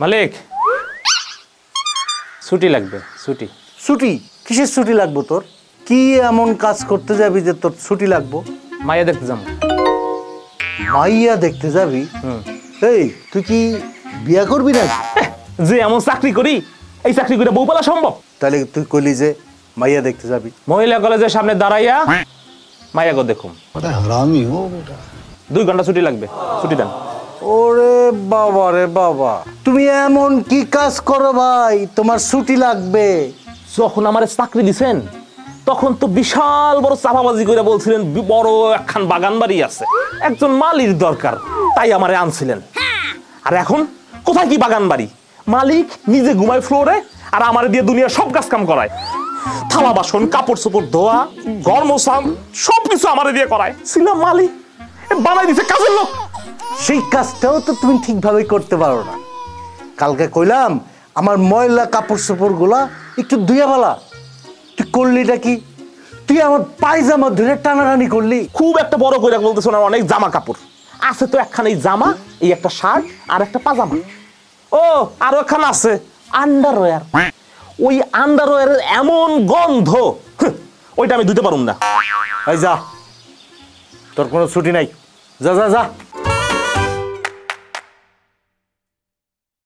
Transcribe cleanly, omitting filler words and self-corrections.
মালিক ছুটি লাগবে। ছুটি? ছুটি? কিসের ছুটি লাগবো তোর? কি এমন কাজ করতে যাবি যে তোর ছুটি লাগবো? মাইয়া দেখতে যাবো। মাইয়া দেখতে যাবি? এই তুই কি বিয়া করবি না? যে এমন চাকরি করি, এই চাকরি করে বউ পালা সম্ভব? তাহলে তুই কইলি যে মাইয়া দেখতে যাবি। মহিলা কলেজের সামনে দাঁড়াইয়া মাইয়া গো দেখুম। 2 ঘন্টা ছুটি লাগবে, ছুটি দেন। ওরে বাবা রে বাবা, তুমি এমন কি কাজ করো ভাই তোমার ছুটি লাগবে? যখন আমার চাকরি দিছেন তখন তো বিশাল বড় চাপাবাজি করে বলছিলেন বড় একখান বাগান বাড়ি আছে, একজন মালির দরকার, তাই আমারে আনছিলেন। আর এখন কোথায় কি বাগান বাড়ি? মালিক নিজে ঘুমায় ফ্লোরে আর আমারে দিয়ে দুনিয়ার সব কাজ কাম করায়। থালা বাসন, কাপড় চোপড় ধোয়া, ঘর মোছা সবকিছু আমারে দিয়ে করায়। ছিলাম মালিক, বানাই দিছে কাজের লোক। সেই কাজটাও তো তুমি ঠিকভাবে করতে পারো না। কালকে কইলাম আমার ময়লা কাপড় চোপড় গুলা একটু ধুয়ে ফেলা, তুই করলিটা কি? তুই আমার পায়জামা ধরে টানাটানি করলি। খুব একটা বড় করে বলতেছ না, অনেক জামা কাপড় আছে তো, একখান এই জামা, এই একটা শার্ট আর একটা পাজামা। ও আরো একখান আছে আন্ডারওয়্যার। ওই আন্ডারওয়্যারের এমন গন্ধ, ওইটা আমি ধুতে পারুম না। এই যা, তোর কোনো ছুটি নাই, যা যা যা।